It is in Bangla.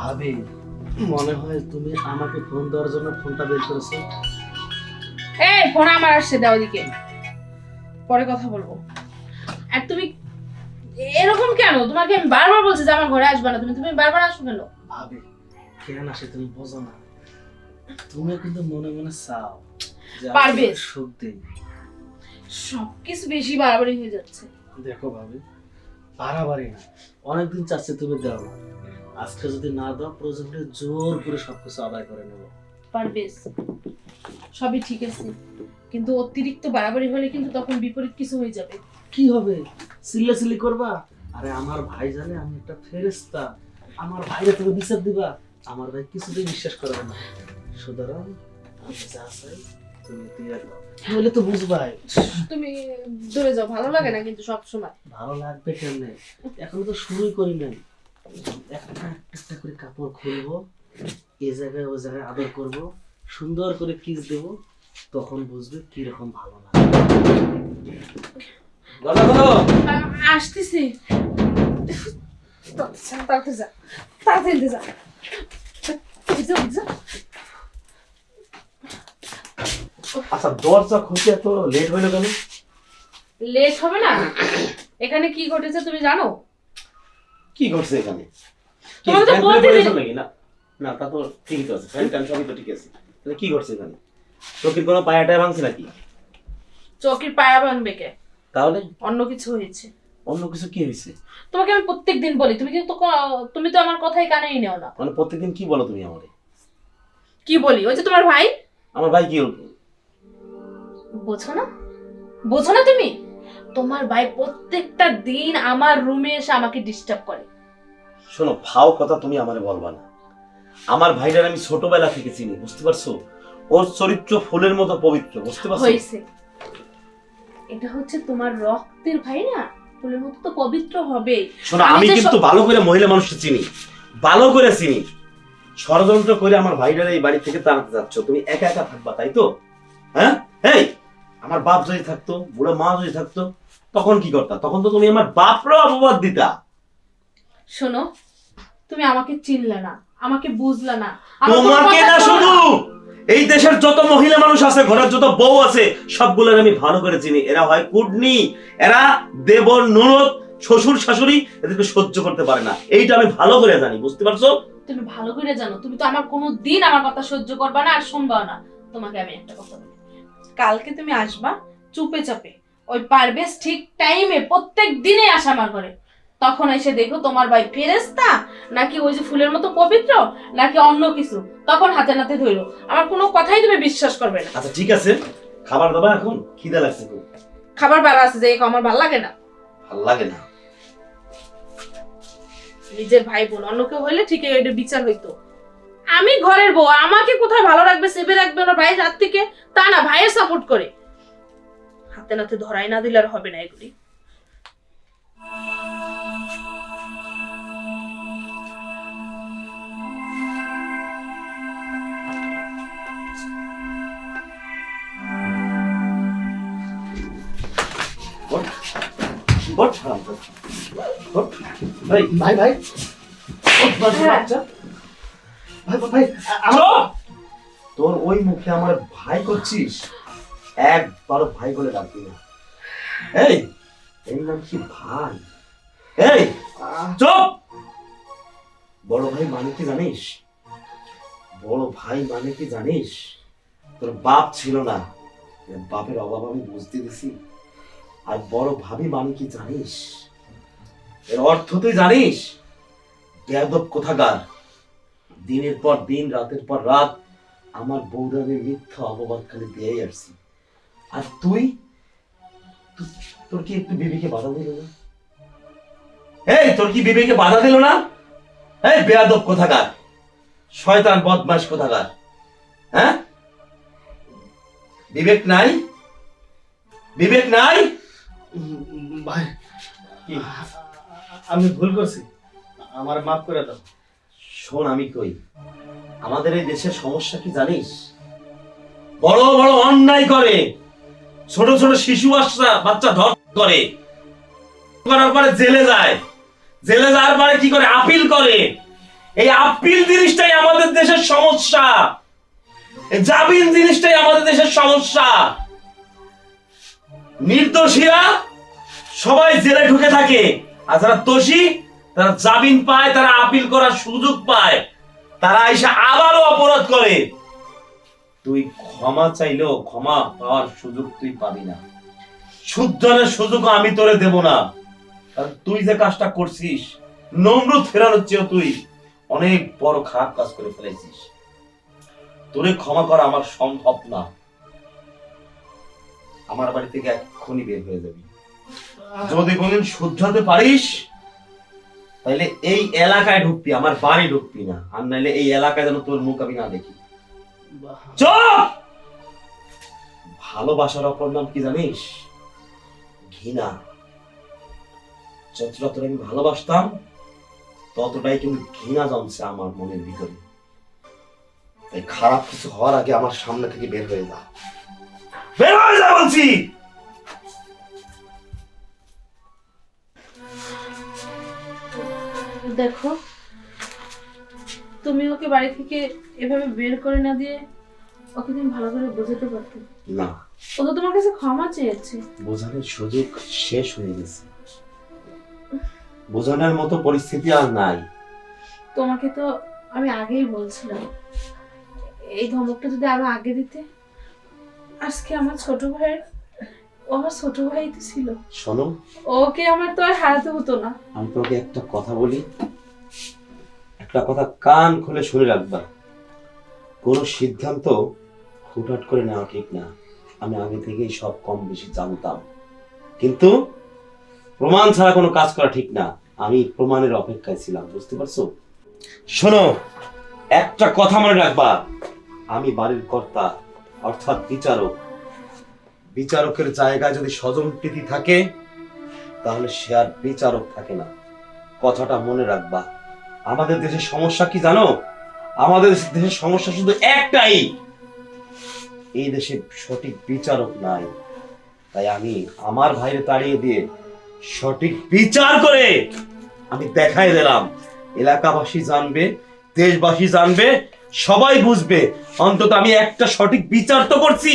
ভাবি, মনে হয় তুমি আমাকে ফোন দেওয়ার জন্য ফোনটা বের করেছো। এই ফোন আমার আসছে, দাও দিকে, পরে কথা বলবো। আর তুমি এরকম কেন? তোমাকে আমি বারবার বলছি যে আমার ঘরে আসবে না, তুমি তুমি বারবার আসো কেন? ভাবি, কেন আসে তুমি বোঝো না। তুমি কিন্তু মনে মনে চাও যে পারবে। আমি সুখ দেই। সবকিছু বেশি বাড়াবাড়ি হয়ে যাচ্ছে। দেখো ভাবি, বাড়াবাড়ি না, অনেকদিন চাচ্ছে তুমি দাও না। আজকে যদি না দাও, প্রয়োজন হলে জোর করে সবকিছু আদায় করে নেবো। পারবেশ, সবই ঠিক আছে, কিন্তু অতিরিক্ত বাড়াবাড়ি হলে কিন্তু তখন বিপরীত কিছু হয়ে যাবে। কি হবে? চিল্লাচিল্লি করবা? আরে আমার ভাই জানে আমি একটা ফেরেশতা, আমার ভাইরে তুমি বিচার দিবা? আমার ভাই কিছুতেই বিশ্বাস করবে না। সুতরাং আমি যা চাই তুমি দিয়ে দাও, তাহলে তো বুঝবাই। তুমি দূরে যাও, ভালো লাগে না কিন্তু সব সময়। ভালো লাগবে কেমনে? এখনো তো শুরুই করি নাই। একটা একটা করে কাপড় খুলবো, এই জায়গায় ওই জায়গায় আদর করব, সুন্দর করে কিস দেব, তখন বুঝবে কি রকম ভালো লাগে। আসতেছি, তাড়াতাড়ি যা, তাড়াতাড়ি যা। আচ্ছা, দরজা খুলতে এত লেট হইলো কেন? লেট হবে না? এখানে কি ঘটেছে তুমি জানো? কি ঘটছে এখানে? কি তোমাকে তো ফ্যান বলতে খুলে দিলি- পড়েছো নাকি? না না, তা তো ঠিকই তো আছে, ফ্যান ট্যান সবই তো ঠিক আছে। তাহলে কি ঘটছে এখানে? চোখের কোনো পায়াটায় ভাঙছে নাকি? চৌকির পায়া ভাঙবে কে? তাহলে অন্য কিছু হয়েছে। অন্য কিছু কি হয়েছে? তোমাকে আমি প্রত্যেকদিন বলি, তুমি তো আমার কথাই কানেই নেও না। মানে প্রত্যেকদিন কি বলো তুমি আমারে? কি বলি? ওই যে তোমার ভাই, আমার ভাই কি হলো? বোঝো না? বোঝো না তুমি? তোমার ভাই প্রত্যেকটা দিন আমার রুমে এসে আমাকে ডিস্টার্ব করে। শোনো, ফাও কথা তুমি আমারে বলবা না। আমার ভাইটার আমি ছোটবেলা থেকে চিনি, বুঝতে পারছো? ওর চরিত্র ফুলের মতো পবিত্র, বুঝতে পারছো? হয়েছে, এটা হচ্ছে তোমার রক্তের ভাই না, ফুলের মতো তো পবিত্র হবেই। শোনো, আমি কিন্তু ভালো করে মহিলা মানুষকে চিনি, ভালো করে চিনি। ষড়যন্ত্র করে আমার ভাইটার এই বাড়ি থেকে তাড়াতে যাচ্ছ, তুমি একা একা থাকবা তাই তো? হ্যাঁ, এই আমার বাপ যদি থাকতো, বুড়ো মা যদি থাকতো, তখন কি করতা? তখন তো তুমি আমার বাপরও অপবাদ দিতা। শোনো, তুমি আমাকে চিনলে না, আমাকে বুঝলে না। আমার কোনো তোমাকে কথা না, শোনো শুধু এই দেশের যত মহিলা মানুষ আছে, ঘরের যত বউ আছে, সবগুলোর আমি ভালো করে চিনি। এরা হয় কুডনি, এরা দেবর ননদ, শ্বশুর শাশুড়ি, এদেরকে সহ্য করতে পারে না। এইটা আমি ভালো করে জানি, বুঝতে পারছো? তুমি ভালো করে জানো, তুমি তো আমার কোনো দিন আমার কথা সহ্য করবা না আর শুনবা না। তোমাকে আমি একটা কথা বলি, কালকে তুমি আসবা চুপে চাপে, ওই পারবেশ ঠিক টাইমে প্রত্যেক দিনে আসা আমার ঘরে। তখন এসে দেখো তোমার ভাই ফেরেশতা নাকি ওই যে ফুলের মতো পবিত্র নাকি অন্য কিছু, তখন হাতে নাতে ধরো। আমার কোনো কথাই তুমি বিশ্বাস করবে না। আচ্ছা ঠিক আছে, খাবার দাবা, এখন খিদে লাগছে খুব। খাবার বেলা আছে যে আমার ভালো লাগে না। ভাল লাগে না? নিজের ভাই বোন, অন্য কেউ হইলে ঠিকই এটা বিচার হইতো। আমি ঘরের বউ, আমাকে কোথায় ভালো রাখবে সেবে রাখবে ওনার ভাইয়ের হাত থেকে, তা না, ভাইয়ের সাপোর্ট করে। হাতে নাতে ধরাই না দিলে আর হবে না এগুলি। বট বট হারাম তো। বট। ভাই ভাই ভাই, হ্যাঁ। ভাই ভাই, চুপ! তোর ওই মুখে আমার ভাই করছিস? একবারও ভাই বলে ডাকবি না। এই এই নাম কি ভাই? এই চুপ! বড় ভাই মানে কি জানিস? বড় ভাই মানে কি জানিস? তোর বাপ ছিল না, এর বাপের অভাব আমি বুঝতে দিছি। আর বড় ভাবি মানে কি জানিস? এর অর্থ তুই জানিস? বেয়াদব কোথাকার! দিনের পর দিন, রাতের পর রাত আমার বউরা আমি মিথ্যা অপবাদ খালি দিয়েই আসছি। আর তুই, তোর কি একটু বিবেকে বাধা দিল না? এই তোর কি বিবেকে বাধা দিল না? এই বেয়াদব কোথাকার, শয়তান বদমাশ কোথাকার! হ্যাঁ, বিবেক নাই? বিবেক নাই? ভাই, কি? আমি ভুল করছি, আমার মাফ করে দাও। শোন, আমি কই, আমাদের এই দেশের সমস্যা কি জানিস? বড় বড় অন্যায় করে, ছোট ছোট শিশু বাচ্চা ধর্ষণ করে, করার পরে জেলে যায়, জেলে যাওয়ার পরে কি করে? আপিল করে। এই আপিল জিনিসটাই আমাদের দেশের সমস্যা, এই জামিন জিনিসটাই আমাদের দেশের সমস্যা। নির্দোষীরা সবাই জেলে ঢুকে থাকে, আর যারা দোষী তারা জামিন পায়, তারা আপিল করার সুযোগ পায়, তারা এসে আবারও অপরাধ করে। তুই ক্ষমা চাইলেও ক্ষমা পাওয়ার সুযোগ তুই পাবি না, শুদ্ধনের সুযোগ আমি তোরে দেব না। কারণ তুই যে কাজটা করছিস, নমরুদ ফেরানোর চেয়েও তুই অনেক বড় খারাপ কাজ করে ফেলেছিস। তোরে ক্ষমা করা আমার সম্ভব না। আমার বাড়ি থেকে এক্ষুনি বের হয়ে যাবি। যদি কোনদিন শুধরাতে পারিস তাহলে এই এলাকায় ঢুকবি, আমার বাড়ি ঢুকবি না, আর নাইলে এই এলাকায় যেন তোর মুখ আমি না দেখি। চুপ! ভালোবাসার অপর নাম কি জানিস? ঘৃণা। যতটা তোর আমি ভালোবাসতাম ততটাই কিন্তু ঘৃণা জমছে আমার মনের ভিতরে। তাই খারাপ কিছু হওয়ার আগে আমার সামনে থেকে বের হয়ে যা, বের হয়ে যা বলছি। দেখো, তুমি ওকে বাড়ি থেকে এভাবে বের করে না দিয়ে ওকে তুমি ভালো করে বোঝাতে পারতে। না, ও তো তোমার কাছে ক্ষমা চেয়েছে। বোঝানোর সুযোগ শেষ হয়ে গেছে, বোঝানোর মতো পরিস্থিতি আর নাই। তোমাকে তো আমি আগেই বলছিলাম, এই ধমকটা যদি আরো আগে দিতে, আজকে আমার ছোট ভাইয়ের, ও আমার ছোট ভাই তো ছিল, শোনো, ওকে আমার তো আর হারাতে হতো না। আমি তোকে একটা কথা বলি, একটা কথা কান খুলে শুনে রাখবা। কোন সিদ্ধান্ত হুটহাট করে নেওয়া ঠিক না। আমি আগে থেকেই সব কম বেশি জানতাম, কিন্তু প্রমাণ ছাড়া কোনো কাজ করা ঠিক না। আমি প্রমাণের অপেক্ষায় ছিলাম, বুঝতে পারছো? শোনো, একটা কথা মনে রাখবা, আমি বাড়ির কর্তা অর্থাৎ বিচারক। বিচারকের জায়গায় যদি স্বজন প্রীতি থাকে তাহলে সে আর বিচারক থাকে না। কথাটা মনে রাখবা। আমাদের দেশের সমস্যা কি জানো? আমাদের দেশের সমস্যা শুধু একটাই, এই দেশে সঠিক বিচারক নাই। তাই আমি আমার ভাইরে তাড়িয়ে দিয়ে সঠিক বিচার করে আমি দেখাই দিলাম। এলাকাবাসী জানবে, দেশবাসী জানবে, সবাই বুঝবে অন্তত আমি একটা সঠিক বিচার তো করছি।